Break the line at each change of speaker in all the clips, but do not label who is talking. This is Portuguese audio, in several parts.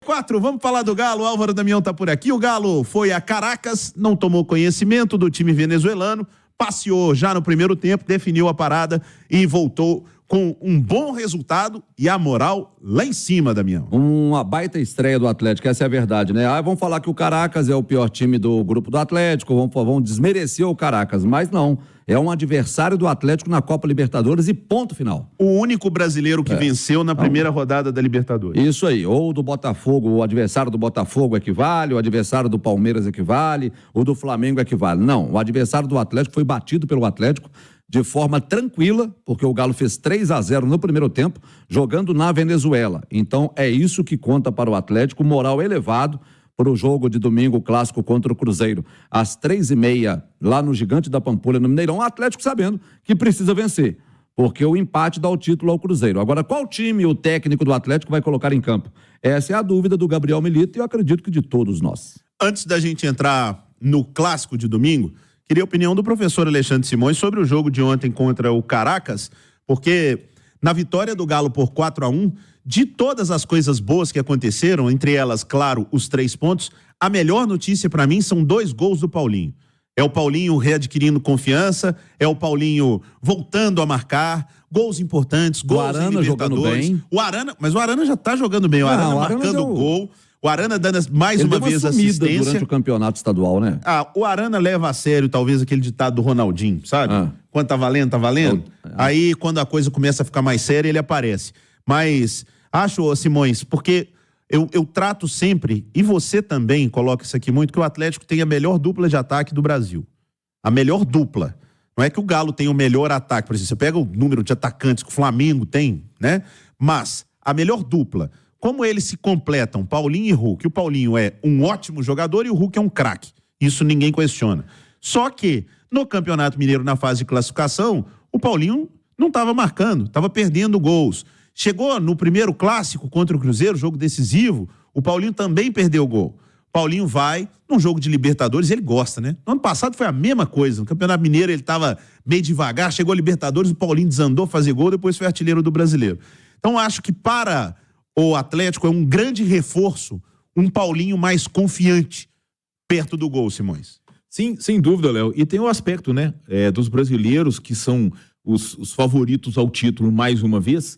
9h34, vamos falar do Galo. O Álvaro Damião tá por aqui. O Galo foi a Caracas, não tomou conhecimento do time venezuelano, passeou já no primeiro tempo, definiu a parada e voltou com um bom resultado e a moral lá em cima, Damião.
Uma baita estreia do Atlético, essa é a verdade, né? Vamos falar que o Caracas é o pior time do grupo do Atlético, vão desmerecer o Caracas, mas não. É um adversário do Atlético na Copa Libertadores e ponto final.
O único brasileiro que venceu na primeira rodada da Libertadores.
Isso aí, ou do Botafogo, o adversário do Botafogo equivale, o adversário do Palmeiras equivale, o do Flamengo equivale. Não, o adversário do Atlético foi batido pelo Atlético de forma tranquila, porque o Galo fez 3-0 no primeiro tempo, jogando na Venezuela. Então, é isso que conta para o Atlético, moral elevado para o jogo de domingo clássico contra o Cruzeiro, às 3h30, lá no Gigante da Pampulha, no Mineirão. O Atlético sabendo que precisa vencer, porque o empate dá o título ao Cruzeiro. Agora, qual time o técnico do Atlético vai colocar em campo? Essa é a dúvida do Gabriel Milito e eu acredito que de todos nós.
Antes da gente entrar no clássico de domingo, queria a opinião do professor Alexandre Simões sobre o jogo de ontem contra o Caracas, porque na vitória do Galo por 4-1, de todas as coisas boas que aconteceram, entre elas, claro, os 3 pontos, a melhor notícia para mim são 2 gols do Paulinho. É o Paulinho readquirindo confiança, é o Paulinho voltando a marcar, gols importantes, gols em Libertadores. Mas o Arana já tá jogando bem, o Arana marcando gol. O Arana dando mais uma vez assistência
durante o campeonato estadual, né?
O Arana leva a sério talvez aquele ditado do Ronaldinho, sabe? Quando tá valendo, tá valendo. Aí quando a coisa começa a ficar mais séria, ele aparece. Mas acho, Simões, porque eu trato sempre, e você também coloca isso aqui muito, que o Atlético tem a melhor dupla de ataque do Brasil. A melhor dupla. Não é que o Galo tem o melhor ataque, por exemplo, você pega o número de atacantes que o Flamengo tem, né? Mas a melhor dupla. Como eles se completam, Paulinho e Hulk. O Paulinho é um ótimo jogador e o Hulk é um craque. Isso ninguém questiona. Só que no Campeonato Mineiro, na fase de classificação, o Paulinho não estava marcando, estava perdendo gols. Chegou no primeiro clássico contra o Cruzeiro, jogo decisivo, o Paulinho também perdeu gol. Paulinho vai num jogo de Libertadores, ele gosta, né? No ano passado foi a mesma coisa. No Campeonato Mineiro ele estava meio devagar, chegou a Libertadores, o Paulinho desandou fazer gol, depois foi artilheiro do Brasileiro. Então acho que para o Atlético é um grande reforço, um Paulinho mais confiante perto do gol, Simões.
Sim, sem dúvida, Léo. E tem o aspecto, né, dos brasileiros que são os favoritos ao título mais uma vez.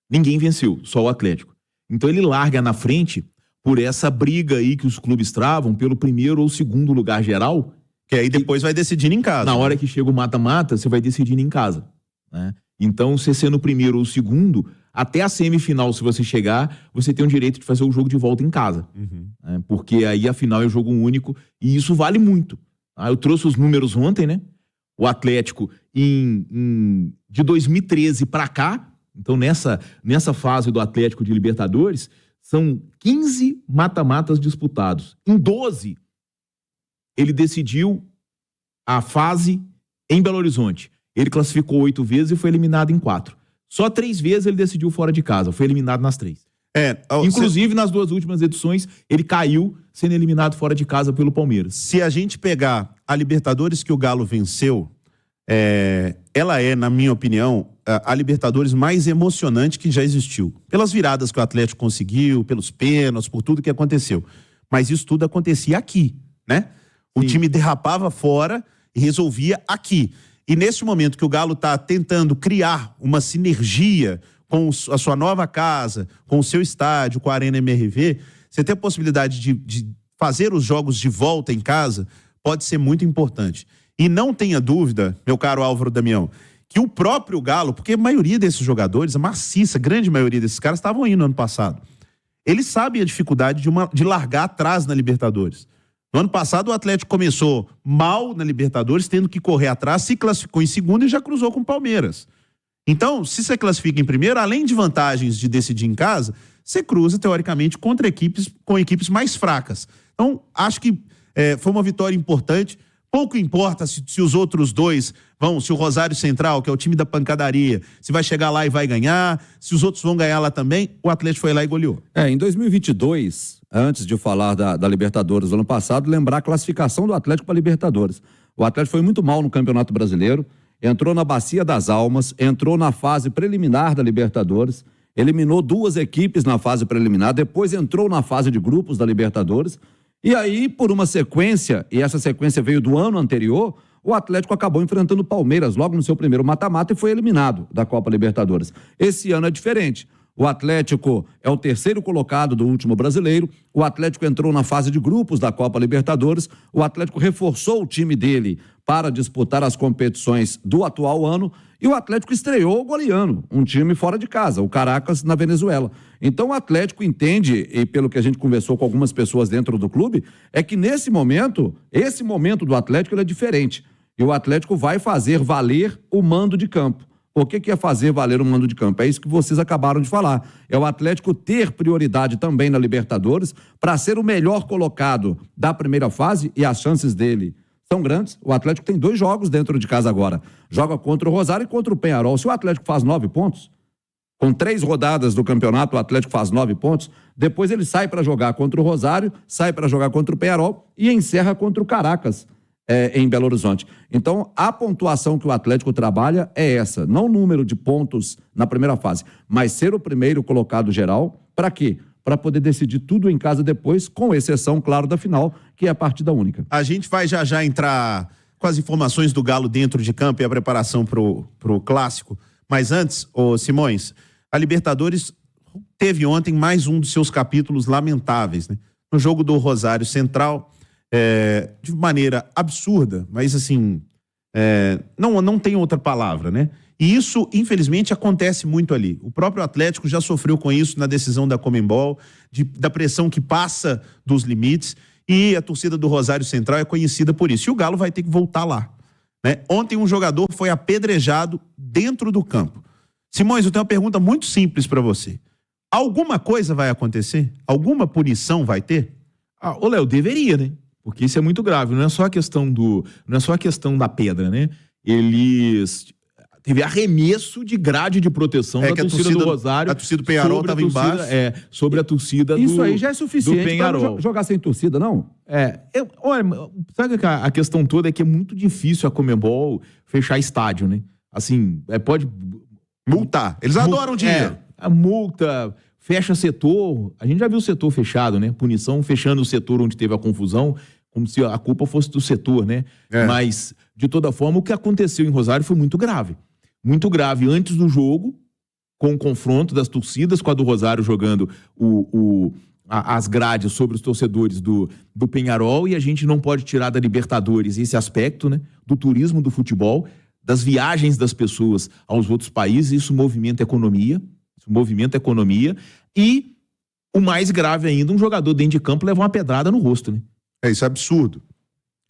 Ninguém venceu, só o Atlético. Então ele larga na frente por essa briga aí que os clubes travam pelo primeiro ou segundo lugar geral.
Que aí depois vai decidindo em casa.
Na hora que chega o mata-mata, você vai decidindo em casa, né? Então, você sendo o primeiro ou o segundo, até a semifinal, se você chegar, você tem o direito de fazer o jogo de volta em casa. Né? Porque aí a final é jogo único e isso vale muito. Eu trouxe os números ontem, né? O Atlético, de 2013 para cá, então nessa fase do Atlético de Libertadores, são 15 mata-matas disputados. Em 12, ele decidiu a fase em Belo Horizonte. Ele classificou 8 vezes e foi eliminado em 4. Só 3 vezes ele decidiu fora de casa, foi eliminado nas 3. Inclusive, nas 2 últimas edições, ele caiu sendo eliminado fora de casa pelo Palmeiras.
Se a gente pegar a Libertadores que o Galo venceu, ela é, na minha opinião, a Libertadores mais emocionante que já existiu. Pelas viradas que o Atlético conseguiu, pelos pênaltis, por tudo que aconteceu. Mas isso tudo acontecia aqui, né? O time derrapava fora e resolvia aqui. E nesse momento que o Galo está tentando criar uma sinergia com a sua nova casa, com o seu estádio, com a Arena MRV, você ter a possibilidade de fazer os jogos de volta em casa pode ser muito importante. E não tenha dúvida, meu caro Álvaro Damião, que o próprio Galo, porque a maioria desses jogadores, a maciça, grande maioria desses caras estavam aí no ano passado. Eles sabem a dificuldade de largar atrás na Libertadores. No ano passado, o Atlético começou mal na Libertadores, tendo que correr atrás, se classificou em segundo e já cruzou com o Palmeiras. Então, se você classifica em primeiro, além de vantagens de decidir em casa, você cruza, teoricamente, contra equipes mais fracas. Então, acho que foi uma vitória importante. Pouco importa se os outros dois se o Rosário Central, que é o time da pancadaria, se vai chegar lá e vai ganhar, se os outros vão ganhar lá também, o Atlético foi lá e goleou.
Em 2022, antes de falar da Libertadores do ano passado, lembrar a classificação do Atlético para a Libertadores. O Atlético foi muito mal no Campeonato Brasileiro, entrou na Bacia das Almas, entrou na fase preliminar da Libertadores eliminou 2 equipes na fase preliminar, depois entrou na fase de grupos da Libertadores, e aí, por uma sequência, e essa sequência veio do ano anterior, o Atlético acabou enfrentando o Palmeiras logo no seu primeiro mata-mata e foi eliminado da Copa Libertadores. Esse ano é diferente. O Atlético é o 3º colocado do último brasileiro, o Atlético entrou na fase de grupos da Copa Libertadores, o Atlético reforçou o time dele para disputar as competições do atual ano e o Atlético estreou o Goleano, um time fora de casa, o Caracas, na Venezuela. Então o Atlético entende, e pelo que a gente conversou com algumas pessoas dentro do clube, é que nesse momento, esse momento do Atlético ele é diferente. E o Atlético vai fazer valer o mando de campo. O que é fazer valer o mando de campo? É isso que vocês acabaram de falar. É o Atlético ter prioridade também na Libertadores para ser o melhor colocado da primeira fase, e as chances dele são grandes. O Atlético tem 2 jogos dentro de casa agora. Joga contra o Rosário e contra o Peñarol. Se o Atlético faz 9 pontos, com 3 rodadas do campeonato, o Atlético faz 9 pontos, depois ele sai para jogar contra o Rosário, sai para jogar contra o Peñarol e encerra contra o Caracas. Em Belo Horizonte. Então, a pontuação que o Atlético trabalha é essa, não o número de pontos na primeira fase, mas ser o primeiro colocado geral, para quê? Para poder decidir tudo em casa depois, com exceção, claro, da final, que é a partida única.
A gente vai já entrar com as informações do Galo dentro de campo e a preparação pro clássico, mas antes, Simões, a Libertadores teve ontem mais um dos seus capítulos lamentáveis, né? No jogo do Rosário Central, de maneira absurda, mas assim, não tem outra palavra, né? E isso, infelizmente, acontece muito ali. O próprio Atlético já sofreu com isso na decisão da Conmebol, da pressão que passa dos limites, e a torcida do Rosário Central é conhecida por isso. E o Galo vai ter que voltar lá, né? Ontem um jogador foi apedrejado dentro do campo. Simões, eu tenho uma pergunta muito simples para você. Alguma coisa vai acontecer? Alguma punição vai ter?
Ô Léo, deveria, né? Porque isso é muito grave, não é só a questão da pedra, né? Eles teve arremesso de grade de proteção da torcida do Rosário.
A torcida do Peñarol estava embaixo.
Sobre a torcida
isso aí já é suficiente para jogar sem torcida, não?
Olha, sabe que a questão toda é que é muito difícil a Conmebol fechar estádio, né? Assim, pode
multar. Eles adoram dinheiro.
A multa, fecha setor. A gente já viu o setor fechado, né? Punição fechando o setor onde teve a confusão, como se a culpa fosse do setor, né? Mas, de toda forma, o que aconteceu em Rosário foi muito grave. Muito grave antes do jogo, com o confronto das torcidas, com a do Rosário jogando as grades sobre os torcedores do Peñarol, e a gente não pode tirar da Libertadores esse aspecto, né? Do turismo do futebol, das viagens das pessoas aos outros países. Isso movimenta a economia. E o mais grave ainda, um jogador dentro de campo levar uma pedrada no rosto, né?
Isso é absurdo.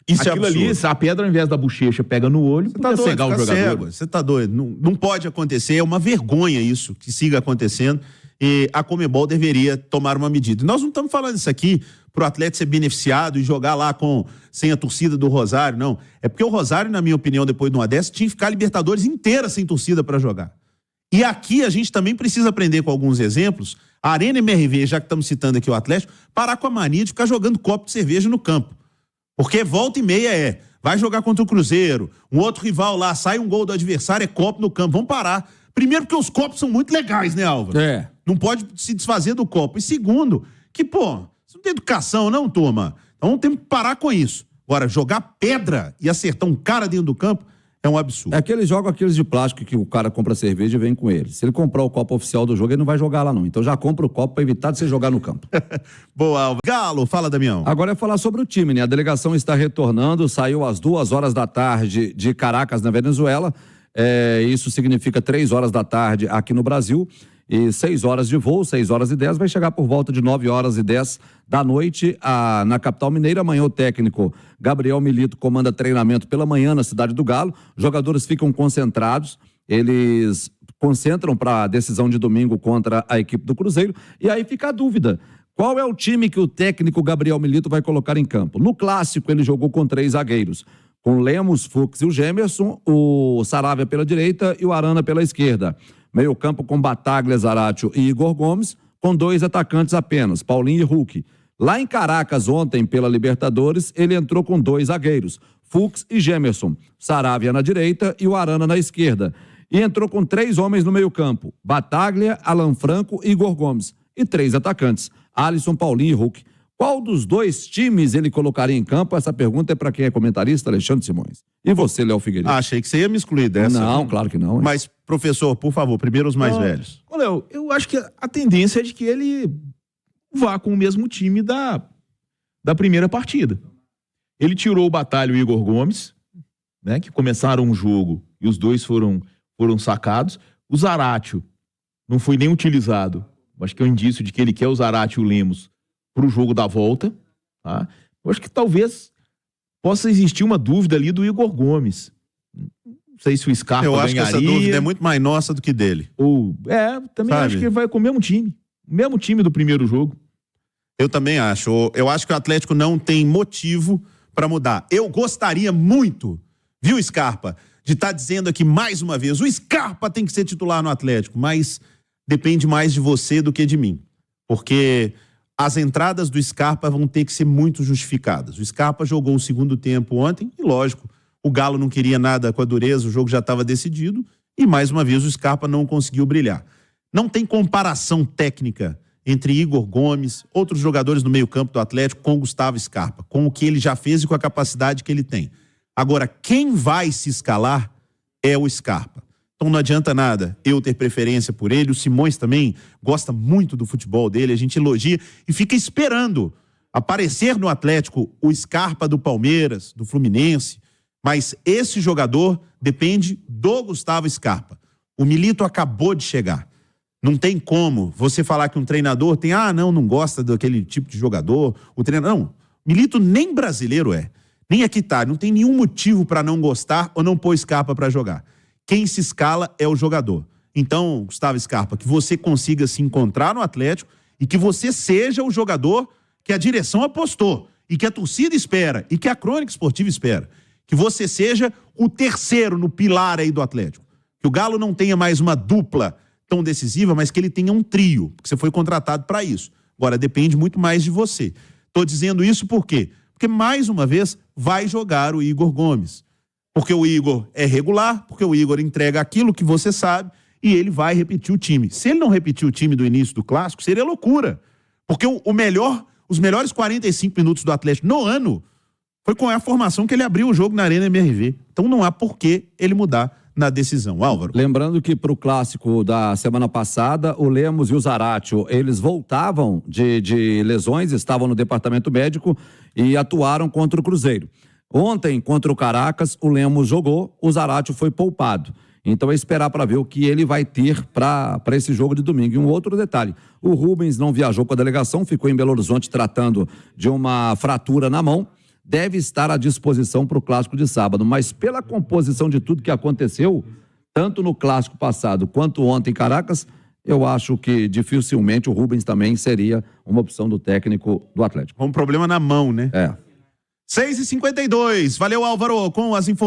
Aquilo ali, a pedra ao invés da bochecha pega no olho,
podia cegar o jogador. Você tá doido, não pode acontecer, é uma vergonha isso, que siga acontecendo, e a Conmebol deveria tomar uma medida. Nós não estamos falando isso aqui pro atleta ser beneficiado e jogar lá sem a torcida do Rosário, não. É porque o Rosário, na minha opinião, depois de uma dessa, tinha que ficar a Libertadores inteira sem torcida para jogar. E aqui a gente também precisa aprender com alguns exemplos. A Arena MRV, já que estamos citando aqui o Atlético, parar com a mania de ficar jogando copo de cerveja no campo. Porque volta e meia vai jogar contra o Cruzeiro, um outro rival lá, sai um gol do adversário, é copo no campo. Vamos parar. Primeiro porque os copos são muito legais, né, Álvaro? Não pode se desfazer do copo. E segundo, que, isso não tem educação não, turma. Então temos que parar com isso. Agora, jogar pedra e acertar um cara dentro do campo é um absurdo.
É que eles jogam aqueles de plástico que o cara compra cerveja e vem com ele. Se ele comprar o copo oficial do jogo, ele não vai jogar lá não. Então já compra o copo para evitar de você jogar no campo.
Boa, Álvaro. Galo, fala, Damião.
Agora é falar sobre o time, né? A delegação está retornando, saiu às 2h de Caracas, na Venezuela. Isso significa 3h aqui no Brasil. E 6 horas de voo, 6h10, vai chegar por volta de 9h10 da noite na capital mineira. Amanhã o técnico Gabriel Milito comanda treinamento pela manhã na Cidade do Galo. Jogadores ficam concentrados, eles concentram para a decisão de domingo contra a equipe do Cruzeiro. E aí fica a dúvida, qual é o time que o técnico Gabriel Milito vai colocar em campo? No clássico ele jogou com 3 zagueiros, com Lemos, Fux e o Gemerson, o Saravia pela direita e o Arana pela esquerda. Meio campo com Bataglia, Zaratio e Igor Gomes, com 2 atacantes apenas, Paulinho e Hulk. Lá em Caracas, ontem, pela Libertadores, ele entrou com 2 zagueiros, Fux e Gemerson, Saravia na direita e o Arana na esquerda. e entrou com 3 homens no meio-campo: Bataglia, Alan Franco e Igor Gomes. E 3 atacantes: Alisson, Paulinho e Hulk. Qual dos 2 times ele colocaria em campo? Essa pergunta é para quem é comentarista, Alexandre Simões. E você, Léo Figueiredo?
Achei que você ia me excluir dessa.
Não, claro que não.
Mas, professor, por favor, primeiro os mais velhos.
Ô, Léo, eu acho que a tendência é de que ele vá com o mesmo time da primeira partida. Ele tirou o Batalha e o Igor Gomes, né, que começaram o jogo e os 2 foram sacados. O Zaratio não foi nem utilizado. Acho que é um indício de que ele quer o Zaratio e o Lemos para o jogo da volta. Tá? Eu acho que talvez possa existir uma dúvida ali do Igor Gomes. Não sei se o Scarpa
Eu acho
ganharia.
que essa dúvida é muito mais nossa do que dele.
Também
Sabe?
acho que ele vai com o mesmo time. O mesmo time do primeiro jogo.
Eu também acho. Eu acho que o Atlético não tem motivo para mudar. Eu gostaria muito, viu, Scarpa, de estar dizendo aqui mais uma vez, o Scarpa tem que ser titular no Atlético, mas depende mais de você do que de mim. Porque as entradas do Scarpa vão ter que ser muito justificadas. O Scarpa jogou o segundo tempo ontem e, lógico, o Galo não queria nada com a dureza, o jogo já estava decidido e, mais uma vez, o Scarpa não conseguiu brilhar. Não tem comparação técnica entre Igor Gomes, outros jogadores do meio-campo do Atlético, com Gustavo Scarpa, com o que ele já fez e com a capacidade que ele tem. Agora, quem vai se escalar é o Scarpa. Então não adianta nada eu ter preferência por ele, o Simões também gosta muito do futebol dele, a gente elogia e fica esperando aparecer no Atlético o Scarpa do Palmeiras, do Fluminense, mas esse jogador depende do Gustavo Scarpa. O Milito acabou de chegar. Não tem como você falar que um treinador tem, não gosta daquele tipo de jogador. O treinador, não. Milito nem brasileiro é. Nem aqui tá. Não tem nenhum motivo para não gostar ou não pôr Scarpa para jogar. Quem se escala é o jogador. Então, Gustavo Scarpa, que você consiga se encontrar no Atlético e que você seja o jogador que a direção apostou e que a torcida espera e que a crônica esportiva espera. Que você seja o terceiro no pilar aí do Atlético. Que o Galo não tenha mais uma dupla tão decisiva, mas que ele tenha um trio, porque você foi contratado para isso. Agora, depende muito mais de você. Tô dizendo isso por quê? Porque, mais uma vez, vai jogar o Igor Gomes. Porque o Igor é regular, porque o Igor entrega aquilo que você sabe e ele vai repetir o time. Se ele não repetir o time do início do Clássico, seria loucura. Porque os melhores 45 minutos do Atlético no ano foi com a formação que ele abriu o jogo na Arena MRV. Então não há por que ele mudar na decisão. Álvaro.
Lembrando que para o clássico da semana passada, o Lemos e o Zaratio, eles voltavam de lesões, estavam no departamento médico e atuaram contra o Cruzeiro. Ontem, contra o Caracas, o Lemos jogou, o Zaratio foi poupado. Então é esperar para ver o que ele vai ter para esse jogo de domingo. E um outro detalhe, o Rubens não viajou com a delegação, ficou em Belo Horizonte tratando de uma fratura na mão, deve estar à disposição para o clássico de sábado, mas pela composição de tudo que aconteceu, tanto no clássico passado quanto ontem em Caracas, eu acho que dificilmente o Rubens também seria uma opção do técnico do Atlético.
Com um problema na mão, né?
É.
6h52. Valeu, Álvaro, com as informações.